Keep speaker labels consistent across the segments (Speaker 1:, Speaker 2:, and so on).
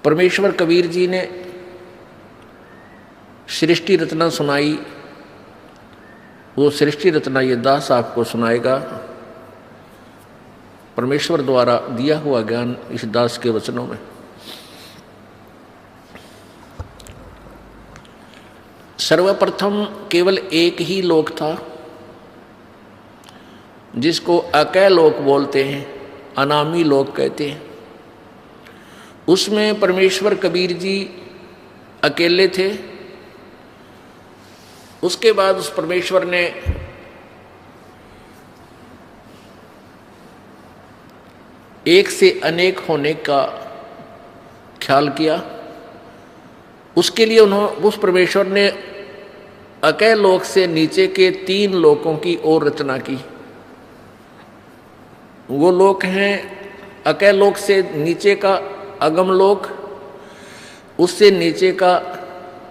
Speaker 1: परमेश्वर कबीर जी ने सृष्टि रचना सुनाई, वो सृष्टि रचना ये दास आपको सुनाएगा। परमेश्वर द्वारा दिया हुआ ज्ञान इस दास के वचनों में। सर्वप्रथम केवल एक ही लोक था जिसको अकय लोक बोलते हैं, अनामी लोक कहते हैं। उसमें परमेश्वर कबीर जी अकेले थे। उसके बाद उस परमेश्वर ने एक से अनेक होने का ख्याल किया। उसके लिए उस परमेश्वर ने अकय लोक से नीचे के 3 लोकों की और रचना की। वो लोक हैं अकय लोक से नीचे का अगम लोक, उससे नीचे का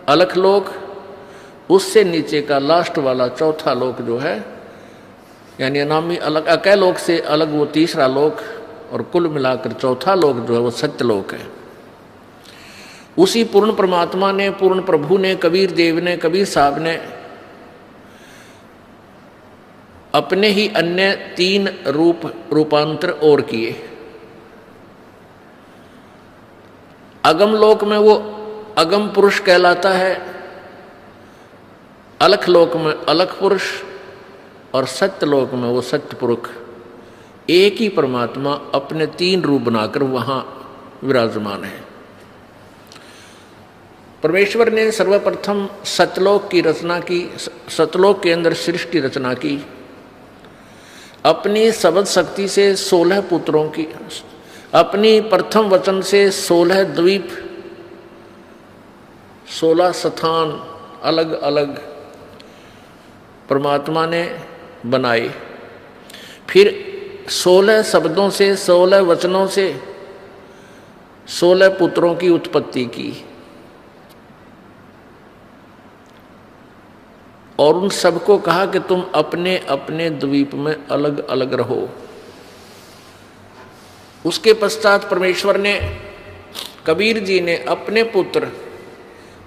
Speaker 1: अलख लोक, उससे नीचे का लास्ट वाला चौथा लोक जो है, यानी अनामी अलग अकय लोक से अलग वो तीसरा लोक, और कुल मिलाकर चौथा लोक जो है वो सत्यलोक है। उसी पूर्ण परमात्मा ने, पूर्ण प्रभु ने, कबीर देव ने, कबीर साहब ने अपने ही अन्य 3 रूपांतर और किए। अगम लोक में वो अगम पुरुष कहलाता है, अलख लोक में अलख पुरुष, और सत्य लोक में वो सत्य पुरुष। एक ही परमात्मा अपने 3 रूप बनाकर वहां विराजमान है। परमेश्वर ने सर्वप्रथम सतलोक की रचना की, सतलोक के अंदर सृष्टि रचना की। अपनी शब्द शक्ति से 16 पुत्रों की, अपनी प्रथम वचन से 16 द्वीप, 16 स्थान अलग अलग परमात्मा ने बनाए। फिर 16 शब्दों से, 16 वचनों से 16 पुत्रों की उत्पत्ति की, और उन सबको कहा कि तुम अपने अपने द्वीप में अलग अलग रहो। उसके पश्चात परमेश्वर ने, कबीर जी ने अपने पुत्र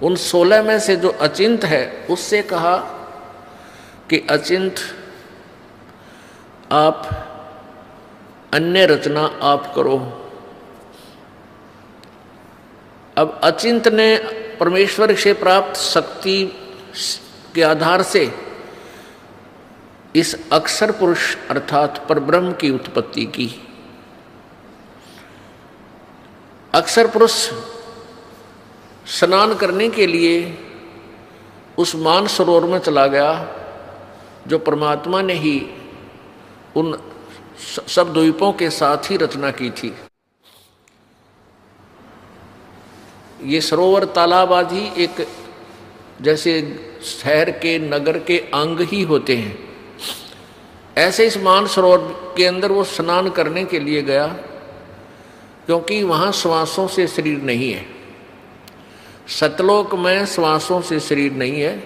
Speaker 1: उन 16 में से जो अचिंत है उससे कहा कि अचिंत आप अन्य रचना आप करो। अब अचिंत ने परमेश्वर से प्राप्त शक्ति के आधार से इस अक्षर पुरुष अर्थात परब्रह्म की उत्पत्ति की। अक्षर पुरुष स्नान करने के लिए उस मान सरोवर में चला गया जो परमात्मा ने ही उन सब द्वीपों के साथ ही रचना की थी। ये सरोवर तालाब आदि एक जैसे शहर के, नगर के अंग ही होते हैं, ऐसे इस मान सरोवर के अंदर वो स्नान करने के लिए गया, क्योंकि वहाँ श्वासों से शरीर नहीं है। सतलोक में श्वासों से शरीर नहीं है,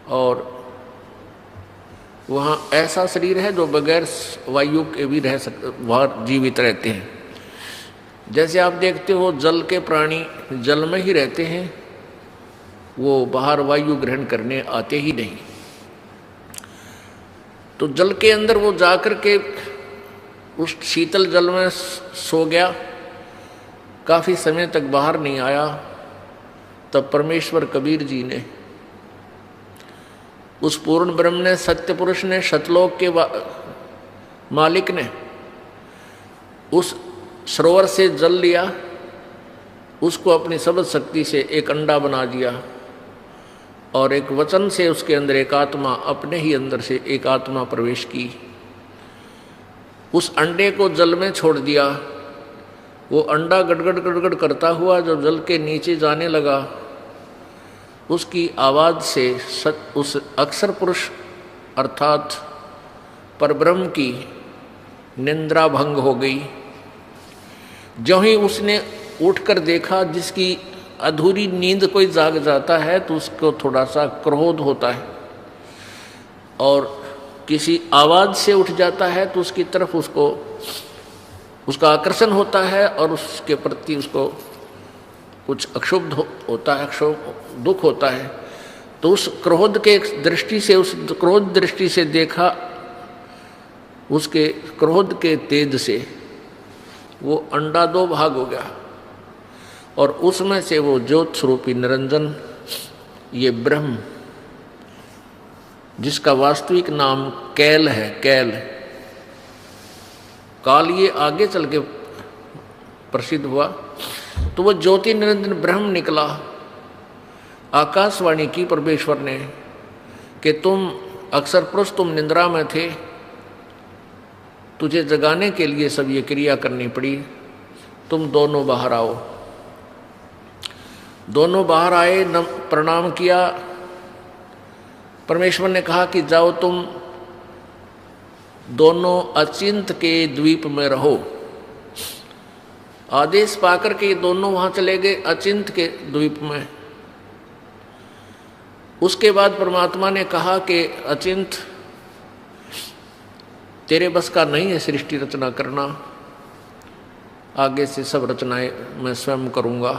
Speaker 1: और वहाँ ऐसा शरीर है जो बगैर वायु के भी रह सकते, वहाँ जीवित रहते हैं। जैसे आप देखते हो जल के प्राणी जल में ही रहते हैं, वो बाहर वायु ग्रहण करने आते ही नहीं। तो जल के अंदर वो जाकर के उस शीतल जल में सो गया, काफी समय तक बाहर नहीं आया। तब परमेश्वर कबीर जी ने, उस पूर्ण ब्रह्म ने, सत्य पुरुष ने, सतलोक के मालिक ने उस सरोवर से जल लिया, उसको अपनी शब्द शक्ति से एक अंडा बना दिया, और एक वचन से उसके अंदर एक आत्मा, अपने ही अंदर से एक आत्मा प्रवेश की। उस अंडे को जल में छोड़ दिया। वो अंडा गड़गड़ गड़गड़ करता हुआ जो जल के नीचे जाने लगा, उसकी आवाज़ से उस अक्षर पुरुष अर्थात परब्रह्म की निंद्रा भंग हो गई। जो ही उसने उठकर देखा, जिसकी अधूरी नींद कोई जाग जाता है तो उसको थोड़ा सा क्रोध होता है, और किसी आवाज़ से उठ जाता है तो उसकी तरफ उसको उसका आकर्षण होता है और उसके प्रति उसको कुछ अक्षुब्ध होता है, दुख होता है। तो उस क्रोध के दृष्टि से, उस क्रोध दृष्टि से देखा, उसके क्रोध के तेज से वो अंडा दो भाग हो गया और उसमें से वो ज्योत स्वरूपी निरंजन, ये ब्रह्म, जिसका वास्तविक नाम कैल है, कैल काल, ये आगे चल के प्रसिद्ध हुआ। तो वो ज्योति निरंजन ब्रह्म निकला। आकाशवाणी की परमेश्वर ने कि तुम अक्सर पुरुष, तुम निंद्रा में थे, तुझे जगाने के लिए सब ये क्रिया करनी पड़ी, तुम दोनों बाहर आओ। दोनों बाहर आए, प्रणाम किया। परमेश्वर ने कहा कि जाओ तुम दोनों अचिंत के द्वीप में रहो। आदेश पाकर के ये दोनों वहां चले गए अचिंत के द्वीप में। उसके बाद परमात्मा ने कहा कि अचिंत, तेरे बस का नहीं है सृष्टि रचना करना, आगे से सब रचनाएं मैं स्वयं करूंगा।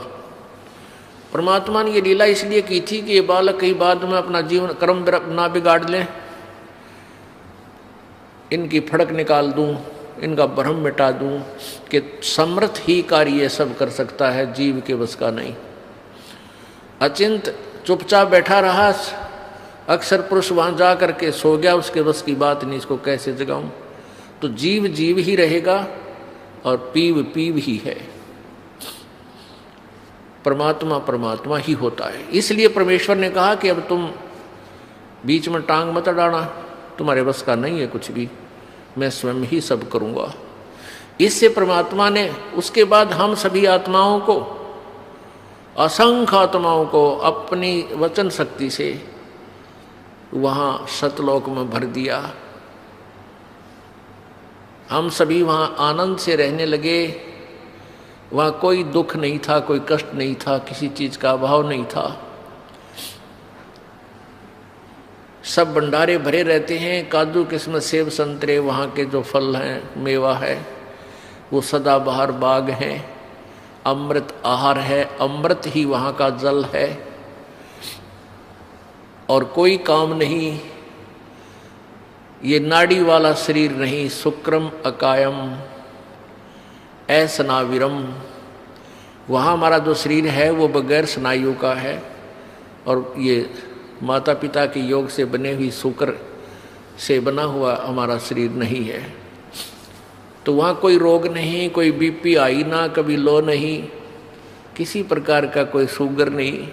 Speaker 1: परमात्मा ने ये लीला इसलिए की थी कि ये बालक कहीं बाद में अपना जीवन कर्म ना बिगाड़ लें, इनकी फड़क निकाल दूं, इनका भ्रम मिटा दूं कि समर्थ ही कार्य सब कर सकता है, जीव के बस का नहीं। अचिंत चुपचाप बैठा रहा, अक्सर पुरुष वहां जा करके सो गया, उसके बस की बात नहीं, इसको कैसे जगाऊं। तो जीव जीव ही रहेगा और पीव पीव ही है, परमात्मा परमात्मा ही होता है। इसलिए परमेश्वर ने कहा कि अब तुम बीच में टांग मत अड़ाना, तुम्हारे बस का नहीं है कुछ भी, मैं स्वयं ही सब करूंगा। इससे परमात्मा ने उसके बाद हम सभी आत्माओं को, असंख्य आत्माओं को अपनी वचन शक्ति से वहां सतलोक में भर दिया। हम सभी वहां आनंद से रहने लगे। वहां कोई दुख नहीं था, कोई कष्ट नहीं था, किसी चीज का अभाव नहीं था। सब भंडारे भरे रहते हैं, काजू किस्मत सेब संतरे, वहाँ के जो फल हैं, मेवा है, वो सदाबहार बाग हैं। अमृत आहार है, अमृत ही वहाँ का जल है। और कोई काम नहीं, ये नाड़ी वाला शरीर नहीं, शुक्रम अकायम असनाविरम। वहाँ हमारा जो शरीर है वो बगैर स्नायु का है, और ये माता पिता के योग से बने हुई शुक्र से बना हुआ हमारा शरीर नहीं है। तो वहाँ कोई रोग नहीं, कोई बीपी हाई ना, कभी लो नहीं, किसी प्रकार का कोई शुगर नहीं,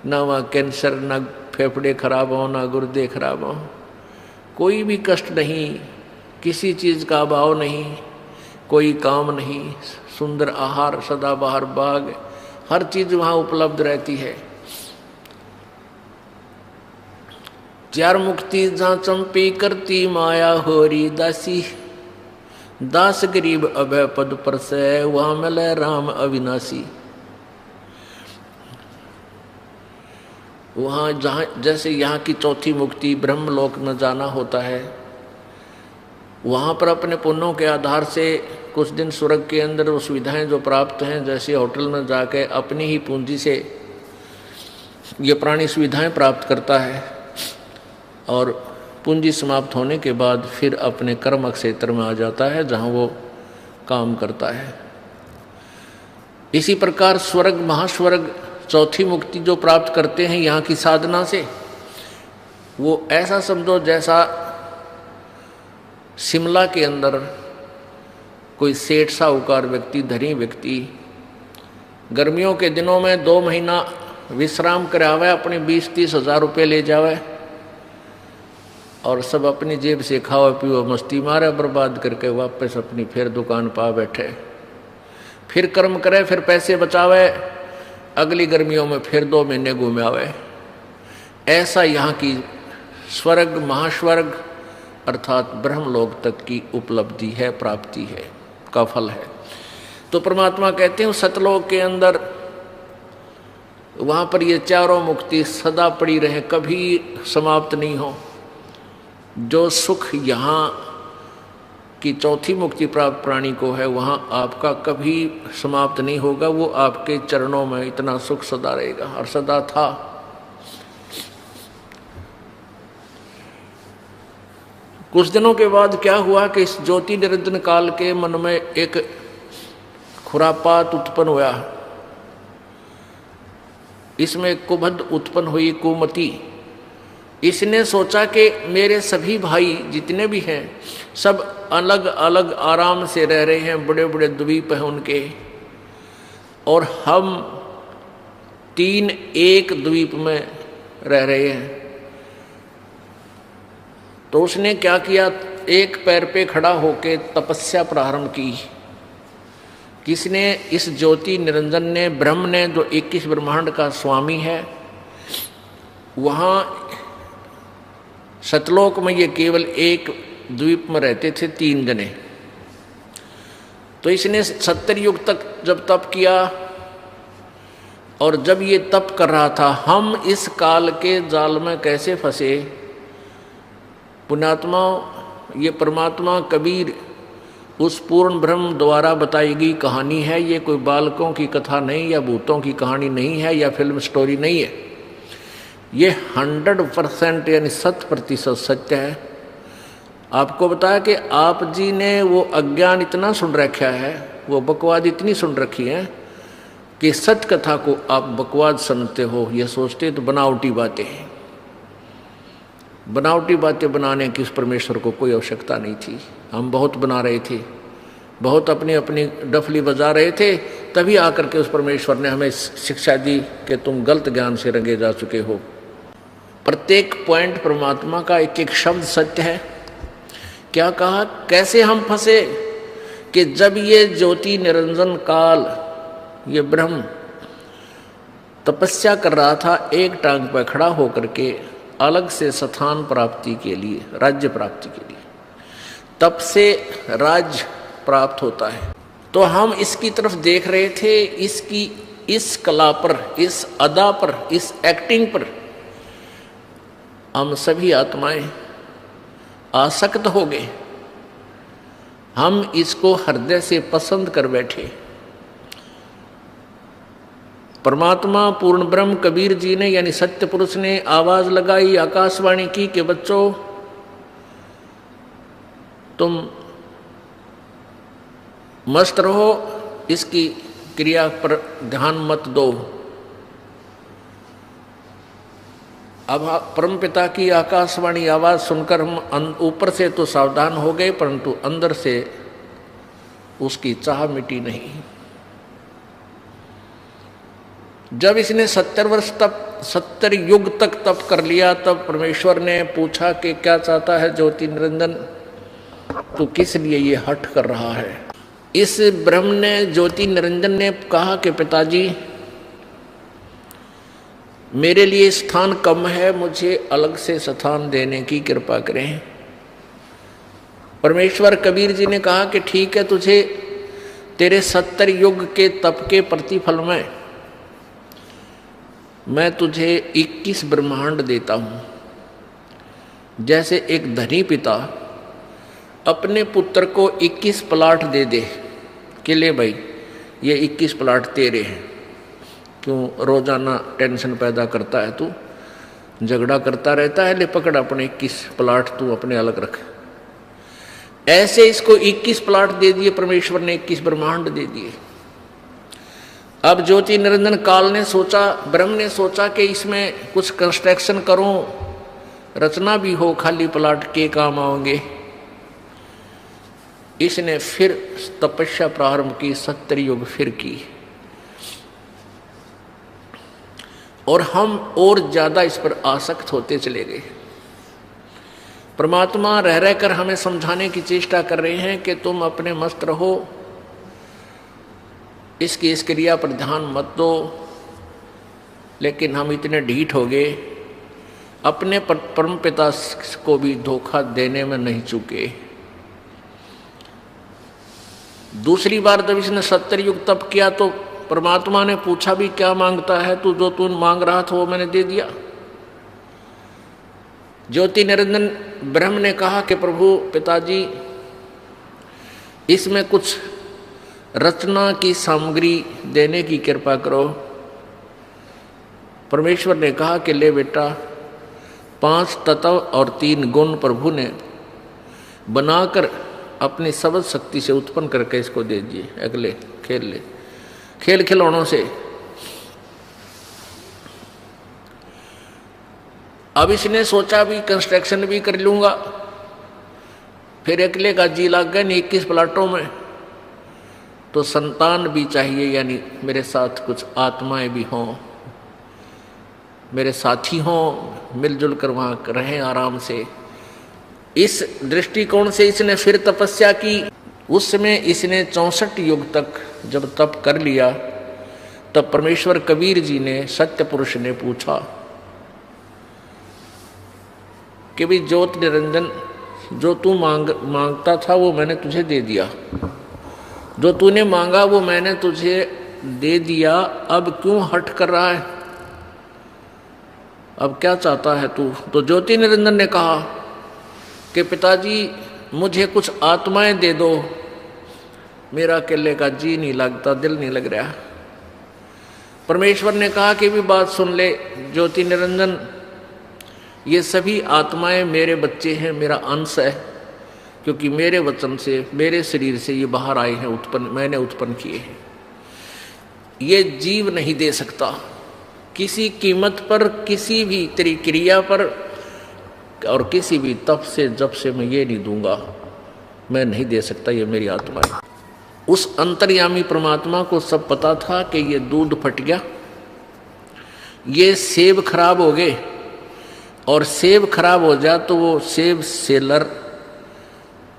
Speaker 1: ना वहाँ कैंसर, ना फेफड़े खराब हो, ना गुर्दे खराब हो, कोई भी कष्ट नहीं, किसी चीज़ का अभाव नहीं, कोई काम नहीं, सुंदर आहार, सदाबहार बाग, हर चीज़ वहाँ उपलब्ध रहती है। चार मुक्ति जहाँ चंपी करती माया होरी दासी, दास गरीब अभय पद पर से वहाँ मिले राम अविनाशी। वहाँ जहाँ जैसे यहाँ की चौथी मुक्ति ब्रह्मलोक में जाना होता है, वहाँ पर अपने पुण्यों के आधार से कुछ दिन स्वर्ग के अंदर वो सुविधाएं जो प्राप्त हैं, जैसे होटल में जाके अपनी ही पूंजी से ये प्राणी सुविधाएं प्राप्त करता है, और पूंजी समाप्त होने के बाद फिर अपने कर्म क्षेत्र में आ जाता है जहाँ वो काम करता है। इसी प्रकार स्वर्ग, महास्वर्ग, चौथी मुक्ति जो प्राप्त करते हैं यहाँ की साधना से, वो ऐसा समझो जैसा शिमला के अंदर कोई सेठ साहूकार व्यक्ति, धनी व्यक्ति गर्मियों के दिनों में 2 महीना विश्राम करावे, अपने 20-30 हज़ार रुपये ले जावे और सब अपनी जेब से खाओ पियो मस्ती मारे, बर्बाद करके वापस अपनी फिर दुकान पा बैठे, फिर कर्म करे, फिर पैसे बचावे, अगली गर्मियों में फिर 2 महीने घूमे आवे। ऐसा यहाँ की स्वर्ग, महास्वर्ग अर्थात ब्रह्मलोक तक की उपलब्धि है, प्राप्ति है, का फल है। तो परमात्मा कहते हैं सतलोक के अंदर वहाँ पर ये चारों मुक्ति सदा पड़ी रहे, कभी समाप्त नहीं हो। जो सुख यहाँ कि चौथी मुक्ति प्राप्त प्राणी को है, वहां आपका कभी समाप्त नहीं होगा। वो आपके चरणों में इतना सुख सदा रहेगा और सदा था। कुछ दिनों के बाद क्या हुआ कि इस ज्योति निरंजन काल के मन में एक खुरापात उत्पन्न हुआ। इसमें कुबद उत्पन्न हुई, कुमति। इसने सोचा कि मेरे सभी भाई जितने भी हैं सब अलग अलग आराम से रह रहे हैं, बड़े बड़े द्वीप हैं उनके, और हम 3 एक द्वीप में रह रहे हैं। तो उसने क्या किया, एक पैर पे खड़ा होकर तपस्या प्रारंभ की। किसने? इस ज्योति निरंजन ने, ब्रह्म ने, जो 21 ब्रह्मांड का स्वामी है। वहाँ सतलोक में ये केवल एक द्वीप में रहते थे 3 जने। तो इसने 70 युग तक जब तप किया, और जब ये तप कर रहा था, हम इस काल के जाल में कैसे फंसे। पुण्यात्मा, ये परमात्मा कबीर उस पूर्ण ब्रह्म द्वारा बताई गई कहानी है। ये कोई बालकों की कथा नहीं, या भूतों की कहानी नहीं है, या फिल्म स्टोरी नहीं है। ये 100% यानी 100% सत्य है। आपको बताया कि आप जी ने वो अज्ञान इतना सुन रखा है, वो बकवाद इतनी सुन रखी है कि सत्य कथा को आप बकवाद सुनते हो। ये सोचते तो बनावटी बातें हैं। बनावटी बातें बनाने की उस परमेश्वर को कोई आवश्यकता नहीं थी। हम बहुत बना रहे थे, बहुत अपनी अपनी डफली बजा रहे थे, तभी आकर के उस परमेश्वर ने हमें शिक्षा दी कि तुम गलत ज्ञान से रंगे जा चुके हो। प्रत्येक पॉइंट परमात्मा का एक एक शब्द सत्य है। क्या कहा, कैसे हम फंसे कि जब ये ज्योति निरंजन काल, ये ब्रह्म तपस्या कर रहा था एक टांग पर खड़ा होकर के, अलग से स्थान प्राप्ति के लिए, राज्य प्राप्ति के लिए। तप से राज्य प्राप्त होता है। तो हम इसकी तरफ देख रहे थे, इसकी इस कला पर, इस अदा पर, इस एक्टिंग पर हम सभी आत्माएं आसक्त हो गए। हम इसको हृदय से पसंद कर बैठे। परमात्मा पूर्ण ब्रह्म कबीर जी ने, यानी सत्य पुरुष ने आवाज लगाई, आकाशवाणी की कि बच्चों, तुम मस्त रहो, इसकी क्रिया पर ध्यान मत दो। अब परमपिता की आकाशवाणी आवाज सुनकर हम ऊपर से तो सावधान हो गए, परंतु अंदर से उसकी चाह मिटी नहीं। जब इसने 70 वर्ष तक, 70 युग तक तप कर लिया, तब परमेश्वर ने पूछा कि क्या चाहता है ज्योति निरंजन, तो किस लिए ये हठ कर रहा है। इस ब्रह्म ने, ज्योति निरंजन ने कहा कि पिताजी, मेरे लिए स्थान कम है, मुझे अलग से स्थान देने की कृपा करें। परमेश्वर कबीर जी ने कहा कि ठीक है, तुझे तेरे 70 युग के तप के प्रतिफल में मैं तुझे 21 ब्रह्मांड देता हूं। जैसे एक धनी पिता अपने पुत्र को 21 प्लाट दे दे कि ले भाई, ये 21 प्लाट तेरे हैं, क्यों रोजाना टेंशन पैदा करता है, तू झगड़ा करता रहता है, ले पकड़ अपने 21 प्लाट तू अपने अलग रख। ऐसे इसको 21 प्लाट दे दिए परमेश्वर ने, 21 ब्रह्मांड दे दिए। अब ज्योति निरंजन काल ने सोचा, ब्रह्म ने सोचा कि इसमें कुछ कंस्ट्रक्शन करूं, रचना भी हो, खाली प्लाट के काम आओगे। इसने फिर तपस्या प्रारंभ की, 70 युग फिर की, और हम और ज्यादा इस पर आसक्त होते चले गए। परमात्मा रह रहकर हमें समझाने की चेष्टा कर रहे हैं कि तुम अपने मस्त रहो, इसकी इस क्रिया पर ध्यान मत दो। लेकिन हम इतने ढीठ हो गए, अपने परम पिता को भी धोखा देने में नहीं चूके। दूसरी बार जब इसने 70 युग तप किया तो परमात्मा ने पूछा भी, क्या मांगता है तू? जो तू मांग रहा था वो मैंने दे दिया। ज्योति निरंजन ब्रह्म ने कहा कि प्रभु पिताजी, इसमें कुछ रचना की सामग्री देने की कृपा करो। परमेश्वर ने कहा कि ले बेटा, 5 तत्व और 3 गुण प्रभु ने बनाकर अपनी सबद शक्ति से उत्पन्न करके इसको दे दिए। अगले खेल ले, खेल खिलौनों से। अब इसने सोचा भी कंस्ट्रक्शन भी कर लूंगा, फिर अकेले का जी लग गया 21 प्लाटों में, तो संतान भी चाहिए, यानी मेरे साथ कुछ आत्माएं भी हों, मेरे साथी हों, मिलजुल कर वहाँ रहें आराम से। इस दृष्टिकोण से इसने फिर तपस्या की। उस समय इसने 64 युग तक जब तप कर लिया, तब परमेश्वर कबीर जी ने, सत्य पुरुष ने पूछा कि भाई ज्योत निरंजन, जो तू मांगता था वो मैंने तुझे दे दिया, जो तूने मांगा वो मैंने तुझे दे दिया, अब क्यों हट कर रहा है, अब क्या चाहता है तू? तो ज्योति निरंजन ने कहा कि पिताजी मुझे कुछ आत्माएं दे दो, मेरा अकेले का जी नहीं लगता, दिल नहीं लग रहा। परमेश्वर ने कहा कि भी बात सुन ले ज्योति निरंजन, ये सभी आत्माएं मेरे बच्चे हैं, मेरा अंश है, क्योंकि मेरे वचन से, मेरे शरीर से ये बाहर आए हैं, उत्पन्न मैंने उत्पन्न किए हैं। ये जीव नहीं दे सकता किसी कीमत पर, किसी भी तेरी क्रिया पर और किसी भी तप से जब से मैं ये नहीं दूंगा, मैं नहीं दे सकता, ये मेरी आत्मा है। उस अंतर्यामी परमात्मा को सब पता था कि ये दूध फट गया, ये सेब खराब हो गए, और सेब खराब हो जाए तो वो सेब सेलर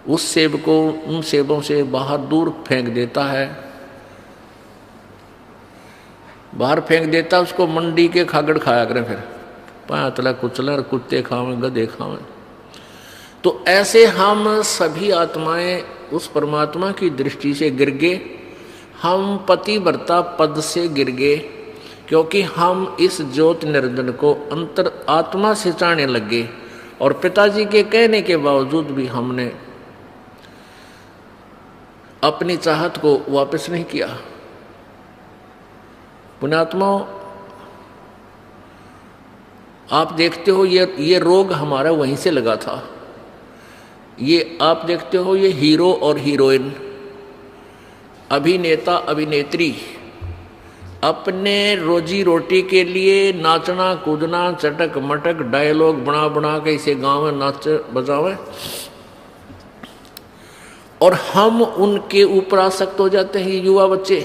Speaker 1: उस सेब को उन सेबों से बाहर दूर फेंक देता है, बाहर फेंक देता, उसको मंडी के खागड़ खाया करें, फिर पातला कुचला, कुत्ते खावें, गधे खावें। तो ऐसे हम सभी आत्माएं उस परमात्मा की दृष्टि से गिर गए, हम पतिव्रता पद से गिर गए, क्योंकि हम इस ज्योत निरंजन को अंतर आत्मा से चाहने लगे, और पिताजी के कहने के बावजूद भी हमने अपनी चाहत को वापस नहीं किया। पुण्यात्माओं, आप देखते हो ये रोग हमारा वहीं से लगा था। ये आप देखते हो, ये हीरो और हीरोइन, अभिनेता अभिनेत्री अपने रोजी रोटी के लिए नाचना कूदना, चटक मटक डायलॉग बना बना के इसे गाँव में नाच बजावे, और हम उनके ऊपर आसक्त हो जाते हैं, युवा बच्चे।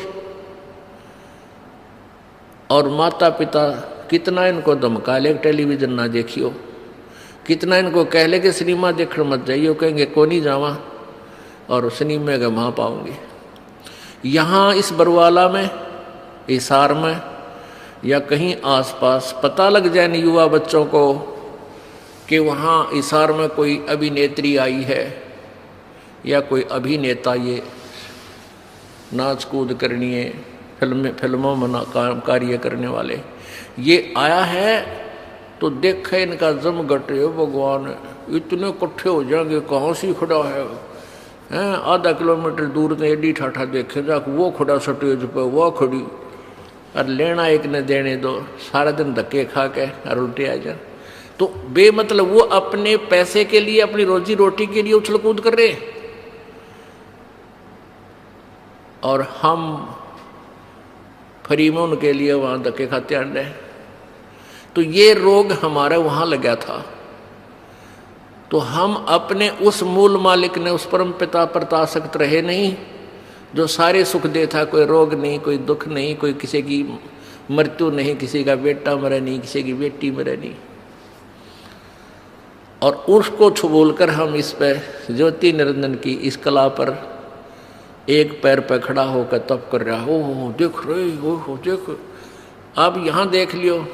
Speaker 1: और माता पिता कितना इनको धमका ले टेलीविजन ना देखियो, कितना इनको कह ले कि सिनेमा देखने मत जाइयो, कहेंगे को नहीं जावा, और सिनेमा का वहाँ पाऊंगी। यहाँ इस बरवाला में, हिसार में या कहीं आसपास पता लग जाए युवा बच्चों को कि वहाँ हिसार में कोई अभिनेत्री आई है या कोई अभिनेता, ये नाच कूद करनी है, फिल्मों में कार्य करने वाले ये आया है, तो देखे इनका जम घटे, भगवान इतने इकट्ठे हो जाएंगे, कहाँ से खड़ा है, हैं आधा किलोमीटर दूर से एडी ठाठा देखे जा, वो खड़ा स्टेज पे, वो खड़ी, और लेना एक ने देने दो, सारा दिन धक्के खा के और उल्टे आ जाए। तो बेमतलब वो अपने पैसे के लिए, अपनी रोजी रोटी के लिए उछल कूद कर रहे, और हम फ्री में उनके लिए वहाँ धक्के खाते आने रहे। तो ये रोग हमारे वहाँ लगा था। तो हम अपने उस मूल मालिक ने, उस परम पिता पर आसक्त रहे नहीं, जो सारे सुख देता, कोई रोग नहीं, कोई दुख नहीं, कोई किसी की मृत्यु नहीं, किसी का बेटा मरे नहीं, किसी की बेटी मरे नहीं, और उसको छुबोल कर हम इस पे ज्योति निरंजन की इस कला पर एक पैर पर खड़ा होकर तप कर रहा। ओह देख रहे हो, देख, आप यहाँ देख लियो,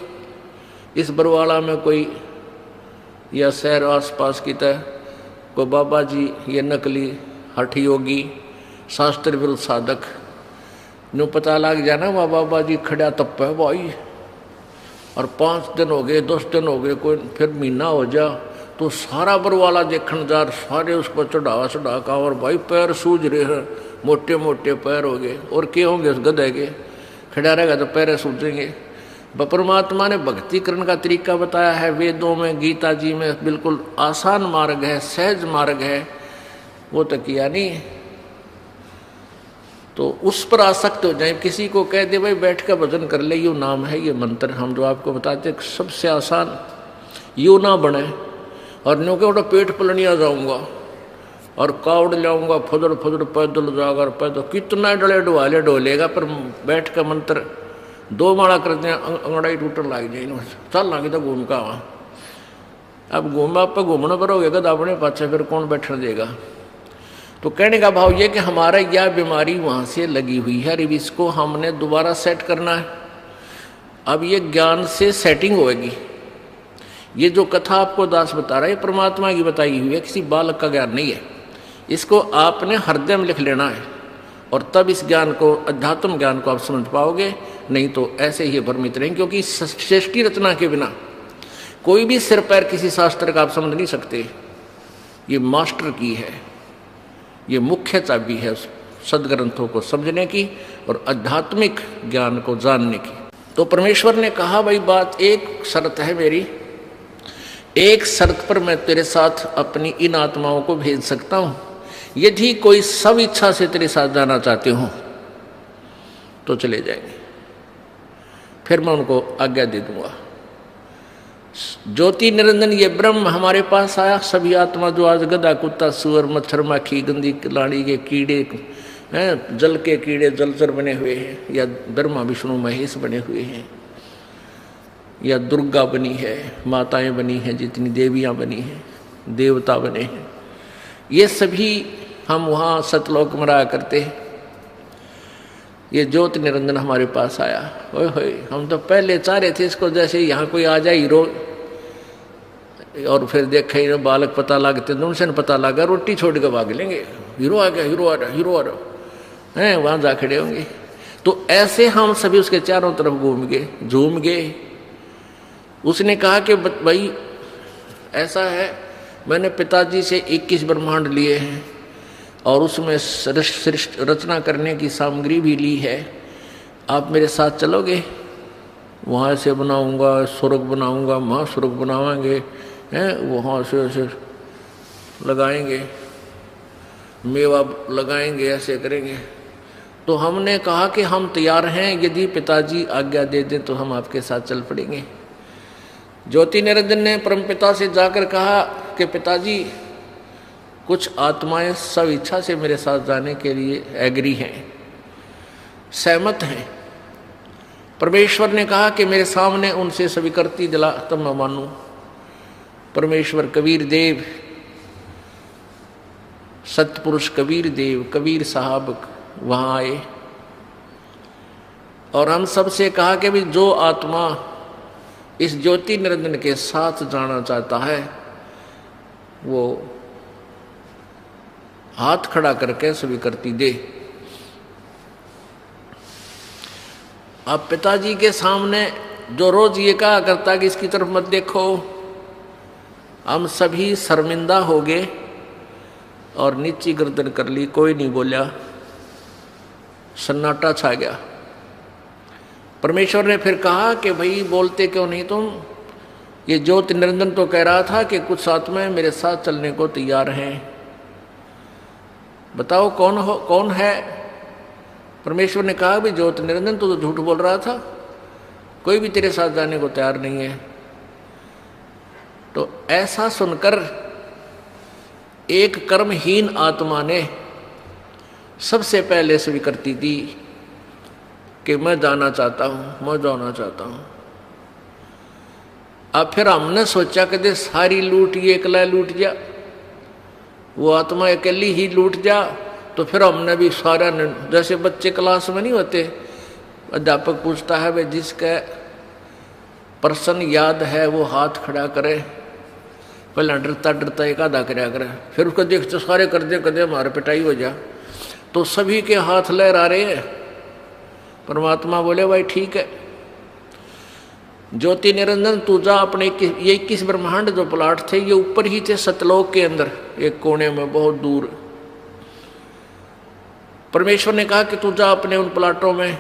Speaker 1: इस बरवाला में कोई या शहर आसपास की तरह कोई बाबा जी, ये नकली हठ योगी, शास्त्र विरुद्ध साधक, नो पता लग जाना वह बाबा जी खड़ा तप है भाई, और 5 दिन हो गए, 10 दिन हो गए, कोई फिर महीना हो जा, तो सारा बरवाला देखने जा, सारे उसको चढ़ा का, और भाई पैर सूझ रहे हैं, मोटे मोटे पैर हो गए, और क्या होंगे उस गधे के, खड़ा रहेगा तो पैर सूझेंगे। परमात्मा ने भक्ति करने का तरीका बताया है वेदों में, गीता जी में, बिल्कुल आसान मार्ग है, सहज मार्ग है, वो तो किया नहीं। तो उस पर आसक्त हो जाए, किसी को कह दे भाई बैठ कर भजन कर ले, यो नाम है, ये मंत्र हम जो आपको बताते सबसे आसान, यो ना बने और न्यू के पेट पलनिया जाऊंगा और कावड़ लाऊंगा, फुदड़ फुदड़ पैदल जाकर पैदल, कितना डले डुवाले डोलेगा, पर बैठ कर मंत्र 2 माला करते हैं, अंगड़ाई टूटने लग जाए, चल लगे तो घूम का वहाँ। अब घूमा पर घूमना पर हो गया अपने पाछे, फिर कौन बैठने देगा। तो कहने का भाव ये कि हमारा यह बीमारी वहाँ से लगी हुई है, अब इसको हमने दोबारा सेट करना है। अब ये ज्ञान से सेटिंग होगी। ये जो कथा आपको दास बता रहा है, ये परमात्मा की बताई हुई है, किसी बालक का ज्ञान नहीं है। इसको आपने हृदय में लिख लेना है, और तब इस ज्ञान को, अध्यात्म ज्ञान को आप समझ पाओगे, नहीं तो ऐसे ही भ्रमित रहेंगे। क्योंकि सृष्टि रचना के बिना कोई भी सिर पैर किसी शास्त्र का आप समझ नहीं सकते। ये मास्टर की है, ये मुख्य चाबी है सदग्रंथों को समझने की और आध्यात्मिक ज्ञान को जानने की। तो परमेश्वर ने कहा भाई बात, एक शर्त है मेरी, एक शर्त पर मैं तेरे साथ अपनी इन आत्माओं को भेज सकता हूं, यदि कोई सब इच्छा से तेरे साथ जाना चाहते हो तो चले जाएंगे, फिर मैं उनको आज्ञा दे दूंगा। ज्योति निरंजन ये ब्रह्म हमारे पास आया, सभी आत्मा जो आज गधा कुत्ता सुअर मच्छर माखी गंदी लाड़ी के कीड़े हैं, जल के कीड़े जलचर बने हुए हैं, या ब्रह्मा विष्णु महेश बने हुए हैं, या दुर्गा बनी है, माताएं बनी हैं, जितनी देवियां बनी हैं, देवता बने हैं, ये सभी हम वहाँ सतलोक में रहा करते हैं। ये ज्योति निरंजन हमारे पास आया, ओए होए, हम तो पहले चाह रहे थे इसको जैसे यहाँ कोई आ जाए हीरो, और फिर देखे ना बालक पता लगते तो उनसे पता लगा, रोटी छोड़ के भाग लेंगे, हीरो आ गया, हीरो आ रहा, हीरो आ रहा है, वहाँ जा खड़े होंगे। तो ऐसे हम सभी उसके चारों तरफ घूम गए, झूम गए। उसने कहा कि भाई ऐसा है, मैंने पिताजी से 21 ब्रह्मांड लिए हैं और उसमें रचना करने की सामग्री भी ली है, आप मेरे साथ चलोगे? वहाँ से बनाऊंगा, स्वर्ग बनाऊंगा, महास्वर्ग बनावाएंगे, हैं, वहाँ से ऐसे लगाएंगे, मेवा लगाएंगे, ऐसे करेंगे। तो हमने कहा कि हम तैयार हैं, यदि पिताजी आज्ञा दे दें तो हम आपके साथ चल पड़ेंगे। ज्योति निरंजन ने परमपिता से जाकर कहा कि पिताजी, कुछ आत्माएं सब इच्छा से मेरे साथ जाने के लिए एग्री हैं, सहमत हैं। परमेश्वर ने कहा कि मेरे सामने उनसे स्वीकृति दिला तब मैं मानूं। परमेश्वर कबीर देव, सतपुरुष कबीर देव, कबीर साहब वहाँ आए और हम सबसे कहा कि भी जो आत्मा इस ज्योति निरंजन के साथ जाना चाहता है वो हाथ खड़ा करके स्वीकृति दे। अब पिताजी के सामने जो रोज ये कहा करता कि इसकी तरफ मत देखो, हम सभी शर्मिंदा हो गए और नीची गर्दन कर ली, कोई नहीं बोला, सन्नाटा छा गया। परमेश्वर ने फिर कहा कि भाई बोलते क्यों नहीं तुम? ये ज्योति निरंजन तो कह रहा था कि कुछ आत्माएं मेरे साथ चलने को तैयार हैं, बताओ कौन है? परमेश्वर ने कहा भी ज्योति निरंजन तो झूठ बोल रहा था, कोई भी तेरे साथ जाने को तैयार नहीं है। तो ऐसा सुनकर एक कर्महीन आत्मा ने सबसे पहले स्वीकृति दी कि मैं जाना चाहता हूं, मैं जाना चाहता हूं। अब फिर हमने सोचा कि सारी लूट ये अकेला लूट जा, वो आत्मा अकेली ही लूट जा। तो फिर हमने भी सारा, जैसे बच्चे क्लास में नहीं होते, अध्यापक पूछता है भाई जिसका प्रश्न याद है वो हाथ खड़ा करे, पहले डरता डरता एक आधा कराया करे, फिर उसको देखते सारे कर दे हमारे पिटाई हो जा। तो सभी के हाथ लहरा रहे हैं। परमात्मा बोले भाई ठीक है। ज्योति निरंजन तू जा अपने ये 21 ब्रह्मांड जो प्लाट थे ये ऊपर ही थे सतलोक के अंदर एक कोने में बहुत दूर। परमेश्वर ने कहा कि तू जा अपने उन प्लाटों में,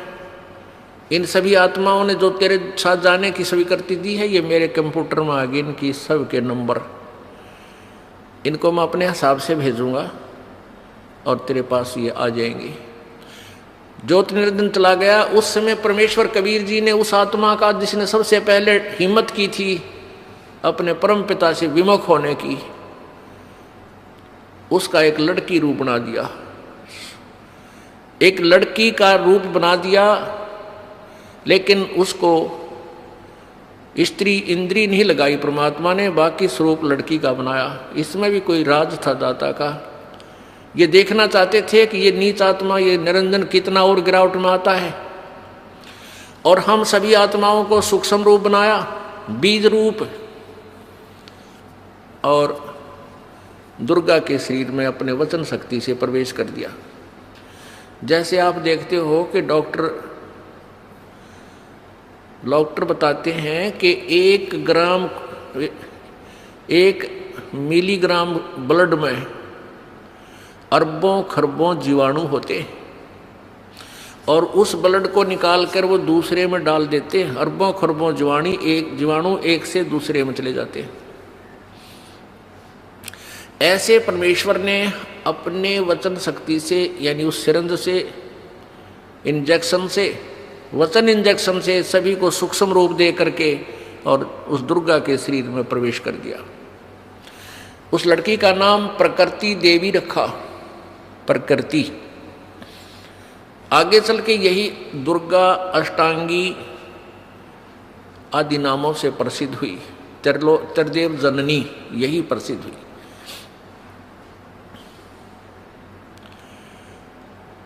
Speaker 1: इन सभी आत्माओं ने जो तेरे साथ जाने की स्वीकृति दी है ये मेरे कंप्यूटर में आ गई, इनकी सब के नंबर, इनको मैं अपने हिसाब से भेजूंगा और तेरे पास ये आ जाएंगे। ज्योति निरंजन चला गया। उस समय परमेश्वर कबीर जी ने उस आत्मा का जिसने सबसे पहले हिम्मत की थी अपने परम पिता से विमुख होने की, उसका एक लड़की रूप बना दिया, एक लड़की का रूप बना दिया, लेकिन उसको स्त्री इंद्री नहीं लगाई परमात्मा ने, बाकी स्वरूप लड़की का बनाया। इसमें भी कोई राज था दाता का। ये देखना चाहते थे कि ये नीच आत्मा ये निरंजन कितना और गिरावट में आता है, और हम सभी आत्माओं को सूक्ष्म रूप बनाया, बीज रूप, और दुर्गा के शरीर में अपने वचन शक्ति से प्रवेश कर दिया। जैसे आप देखते हो कि डॉक्टर बताते हैं कि 1 मिलीग्राम ब्लड में अरबों खरबों जीवाणु होते हैं, और उस ब्लड को निकाल कर वो दूसरे में डाल देते हैं। अरबों खरबों जीवाणु एक से दूसरे में चले जाते हैं। ऐसे परमेश्वर ने अपने वचन शक्ति से यानी उस सिरंज से इंजेक्शन से वचन इंजेक्शन से सभी को सूक्ष्म रूप दे करके और उस दुर्गा के शरीर में प्रवेश कर दिया। उस लड़की का नाम प्रकृति देवी रखा। प्रकृति आगे चल के यही दुर्गा अष्टांगी आदि नामों से प्रसिद्ध हुई। त्रिदेव जननी यही प्रसिद्ध हुई।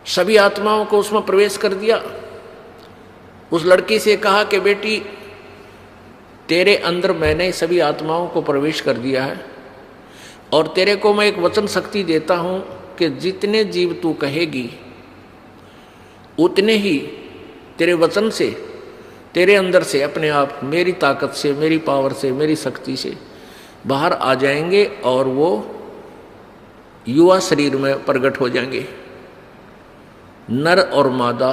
Speaker 1: सभी आत्माओं को उसमें प्रवेश कर दिया। उस लड़की से कहा कि बेटी तेरे अंदर मैंने सभी आत्माओं को प्रवेश कर दिया है, और तेरे को मैं एक वचन शक्ति देता हूं कि जितने जीव तू कहेगी उतने ही तेरे वचन से तेरे अंदर से अपने आप मेरी ताकत से मेरी पावर से मेरी शक्ति से बाहर आ जाएंगे और वो युवा शरीर में प्रकट हो जाएंगे। नर और मादा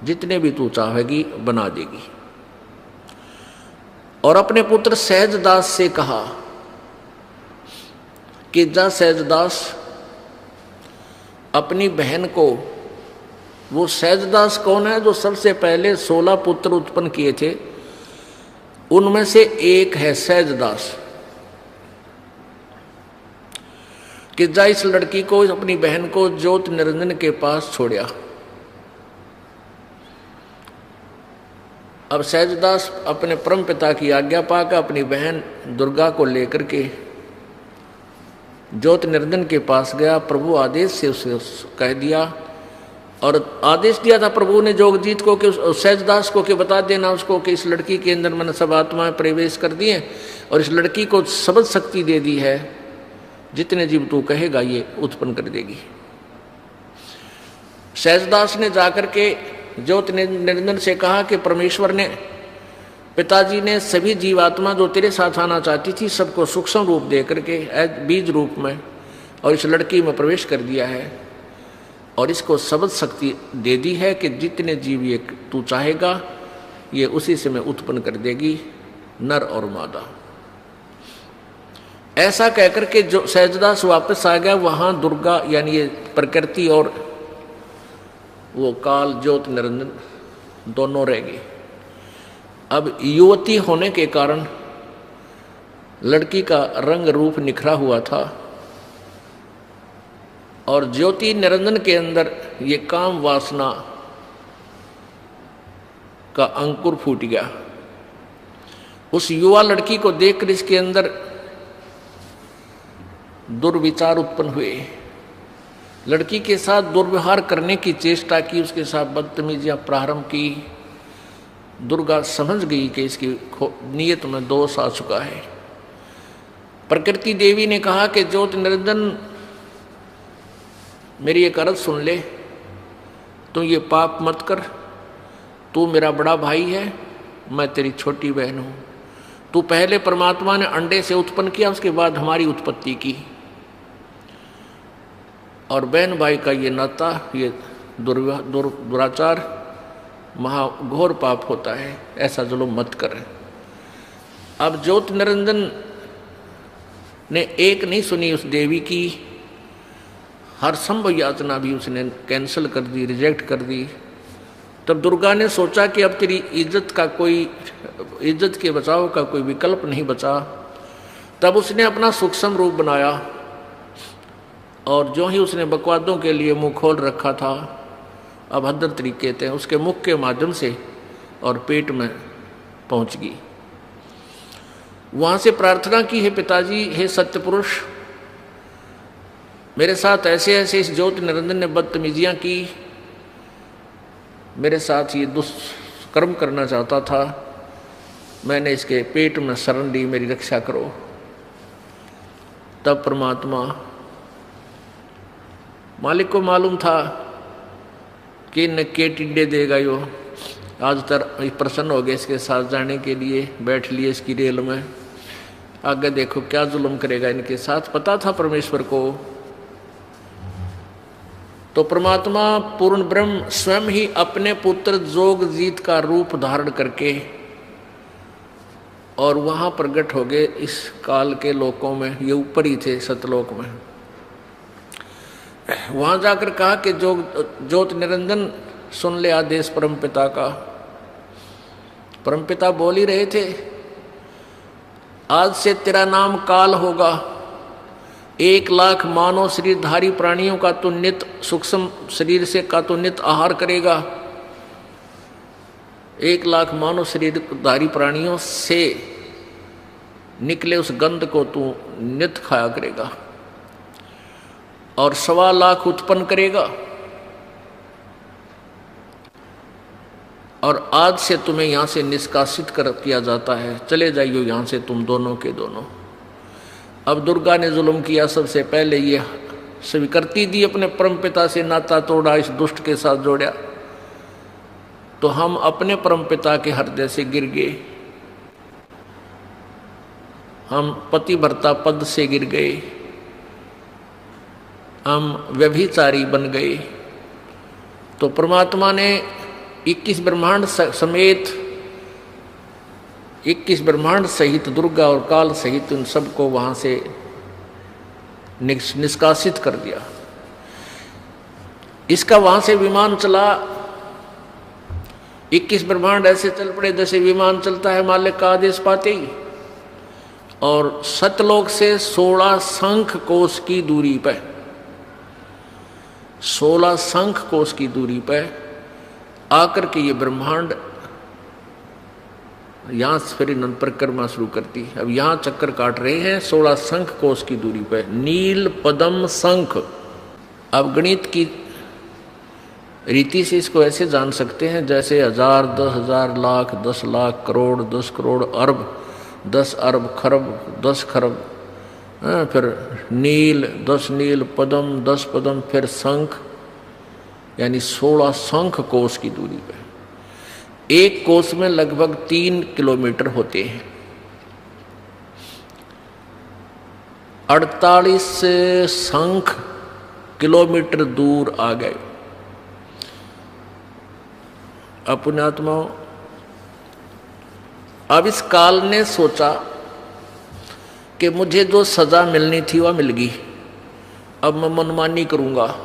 Speaker 1: जितने भी तू चाहेगी बना देगी। और अपने पुत्र सहजदास से कहा कि जा सहजदास अपनी बहन को, वो सहजदास कौन है जो सबसे पहले 16 पुत्र उत्पन्न किए थे, उनमें से एक है सहजदास, कि जा इस लड़की को अपनी बहन को ज्योति निरंजन के पास छोड़या। अब सहजदास अपने परम पिता की आज्ञा पाकर अपनी बहन दुर्गा को लेकर के ज्योति निरंजन के पास गया। प्रभु आदेश से उसे कह दिया, और आदेश दिया था प्रभु ने जोगजीत को कि सहजदास को कि बता देना उसको कि इस लड़की के अंदर मैंने सब आत्माएं प्रवेश कर दी हैं, और इस लड़की को शब्द शक्ति दे दी है, जितने जीव तू कहेगा ये उत्पन्न कर देगी। सहजदास ने जाकर के ज्योति निरंजन से कहा कि परमेश्वर ने, पिताजी ने सभी जीवात्मा जो तेरे साथ आना चाहती थी सबको सूक्ष्म रूप दे करके बीज रूप में और इस लड़की में प्रवेश कर दिया है, और इसको शब्द शक्ति दे दी है कि जितने जीव ये तू चाहेगा ये उसी से मैं उत्पन्न कर देगी, नर और मादा। ऐसा कहकर के जो सहजदास वापस आ गया, वहां दुर्गा यानी ये प्रकृति और वो काल ज्योति निरंजन दोनों रह गए। अब युवती होने के कारण लड़की का रंग रूप निखरा हुआ था, और ज्योति निरंजन के अंदर ये काम वासना का अंकुर फूट गया। उस युवा लड़की को देखकर इसके अंदर दुर्विचार उत्पन्न हुए। लड़की के साथ दुर्व्यवहार करने की चेष्टा की, उसके साथ बदतमीजियां प्रारंभ की। दुर्गा समझ गई कि इसकी नीयत में दोष आ चुका है। प्रकृति देवी ने कहा कि ज्योति निरंजन मेरी एक अर्ज सुन ले, तू ये पाप मत कर, तू मेरा बड़ा भाई है, मैं तेरी छोटी बहन हूँ। तू पहले परमात्मा ने अंडे से उत्पन्न किया, उसके बाद हमारी उत्पत्ति की। और बहन भाई का ये नाता, ये दुराचार महाघोर पाप होता है, ऐसा जुल्म मत करें। अब ज्योति निरंजन ने एक नहीं सुनी उस देवी की, हर संभव यातना भी उसने कैंसिल कर दी, रिजेक्ट कर दी। तब दुर्गा ने सोचा कि अब तेरी इज्जत के बचाव का कोई विकल्प नहीं बचा। तब उसने अपना सूक्ष्म रूप बनाया और जो ही उसने बकवादों के लिए मुंह खोल रखा था, अभद्र तरीके थे, उसके मुख के माध्यम से और पेट में पहुंच गई। वहां से प्रार्थना की, हे पिताजी, हे सत्य पुरुष, मेरे साथ ऐसे ऐसे इस ज्योति निरंजन ने बदतमीजियां की, मेरे साथ ये दुष्कर्म करना चाहता था, मैंने इसके पेट में शरण ली, मेरी रक्षा करो। तब परमात्मा मालिक को मालूम था कि न के टिड्डे देगा यो, आज तक प्रसन्न हो गए इसके साथ जाने के लिए, बैठ लिए इसकी रेल में, आगे देखो क्या जुल्म करेगा इनके साथ। पता था परमेश्वर को। तो परमात्मा पूर्ण ब्रह्म स्वयं ही अपने पुत्र जोगजीत का रूप धारण करके और वहां प्रकट हो गए इस काल के लोकों में। ये ऊपर ही थे सतलोक में। वहां जाकर कहा कि जो ज्योति निरंजन सुन ले आदेश परमपिता का। परमपिता बोल ही रहे थे, आज से तेरा नाम काल होगा। 1,00,000 मानव शरीरधारी प्राणियों का तो नित सूक्ष्म शरीर से का तो नित आहार करेगा। 1,00,000 मानव शरीरधारी प्राणियों से निकले उस गंध को तू नित खाया करेगा और 1,25,000 उत्पन्न करेगा। और आज से तुम्हें यहां से निष्कासित कर किया जाता है, चले जाइयो यहां से तुम दोनों के दोनों। अब दुर्गा ने जुल्म किया, सबसे पहले ये स्वीकृति दी, अपने परमपिता से नाता तोड़ा, इस दुष्ट के साथ जोड़ा। तो हम अपने परमपिता के हृदय से गिर गए, हम पतिव्रता पद से गिर गए, हम व्यभिचारी बन गए। तो परमात्मा ने 21 ब्रह्मांड समेत 21 ब्रह्मांड सहित दुर्गा और काल सहित उन सबको वहां से निष्कासित कर दिया। इसका वहां से विमान चला। 21 ब्रह्मांड ऐसे चल पड़े जैसे विमान चलता है मालिक का आदेश पाते ही। और सतलोक से 16 शंख कोश की दूरी पर 16 शंख कोश की दूरी पर आकर के ये ब्रह्मांड यहां से फिर अनंत परिक्रमा शुरू करती है। अब यहां चक्कर काट रहे हैं 16 शंख कोश की दूरी पर, नील पद्म शंख। अब गणित की रीति से इसको ऐसे जान सकते हैं जैसे 1000, 10,000, लाख, 10 लाख, करोड़, 10 करोड़, अरब, 10 अरब, खरब, 10 खरब, फिर नील, 10 नील, पद्म, 10 पद्म, फिर शंख, यानी 16 शंख कोश की दूरी पर। एक कोश में लगभग 3 किलोमीटर होते हैं। 48 शंख किलोमीटर दूर आ गए। अपने आत्माओं, अब इस काल ने सोचा कि मुझे जो सजा मिलनी थी वह मिल गई, अब मैं मनमानी करूंगा।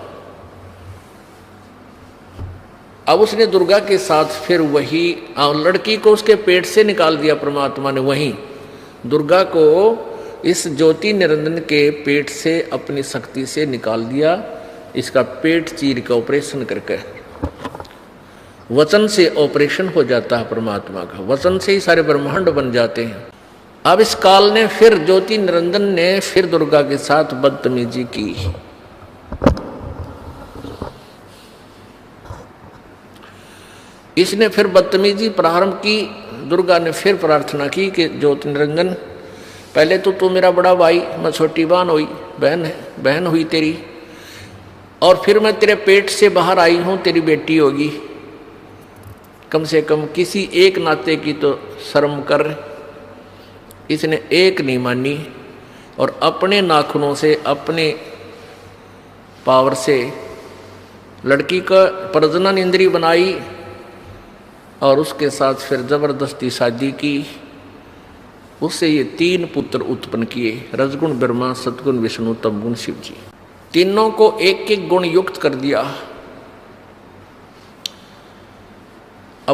Speaker 1: अब उसने दुर्गा के साथ फिर वही लड़की को उसके पेट से निकाल दिया परमात्मा ने। वहीं दुर्गा को इस ज्योति निरंजन के पेट से अपनी शक्ति से निकाल दिया। इसका पेट चीर का ऑपरेशन करके, वचन से ऑपरेशन हो जाता है परमात्मा का, वचन से ही सारे ब्रह्मांड बन जाते हैं। अब इस काल ने फिर ज्योति निरंजन ने फिर दुर्गा के साथ बदतमीजी की। इसने फिर बदतमीजी प्रारंभ की। दुर्गा ने फिर प्रार्थना की कि ज्योति निरंजन, पहले तो तू मेरा बड़ा भाई, मैं छोटी बहन हुई तेरी, और फिर मैं तेरे पेट से बाहर आई हूं, तेरी बेटी होगी। कम से कम किसी एक नाते की तो शर्म कर। इसने एक नहीं मानी और अपने नाखूनों से, अपने पावर से लड़की का प्रजनन इंद्री बनाई और उसके साथ फिर जबरदस्ती शादी की। उससे ये 3 पुत्र उत्पन्न किए, रजगुण ब्रह्मा, सतगुण विष्णु, तमगुण शिव जी। तीनों को एक एक गुण युक्त कर दिया।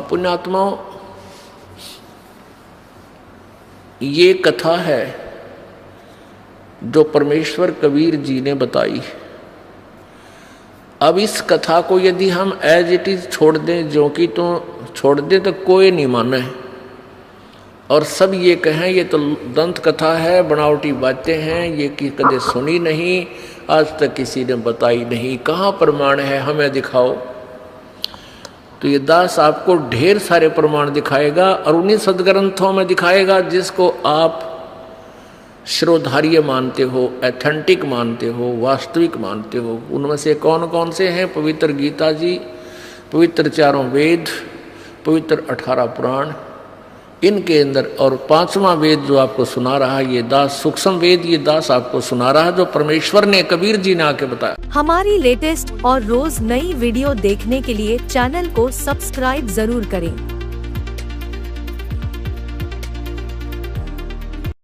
Speaker 1: पुण्यात्माओं, ये कथा है जो परमेश्वर कबीर जी ने बताई। अब इस कथा को यदि हम एज इट इज छोड़ दें, जो कि तो छोड़ दें तो कोई नहीं माने और सब ये कहें ये तो दंत कथा है, बनावटी बातें हैं, ये कि कदे सुनी नहीं, आज तक किसी ने बताई नहीं, कहाँ प्रमाण है, हमें दिखाओ। तो ये दास आपको ढेर सारे प्रमाण दिखाएगा और उन्हीं सदग्रंथों में दिखाएगा जिसको आप श्रोधार्य मानते हो, एथेंटिक मानते हो, वास्तविक मानते हो। उनमें से कौन कौन से हैं? पवित्र गीता जी, पवित्र 4 वेद, पवित्र 18 पुराण, इनके अंदर और 5वां वेद जो आपको सुना रहा है ये दास, सूक्ष्म वेद ये दास आपको सुना रहा है जो परमेश्वर ने, कबीर जी ने आके बताया।
Speaker 2: हमारी लेटेस्ट और रोज नई वीडियो देखने के लिए चैनल को सब्सक्राइब जरूर करें।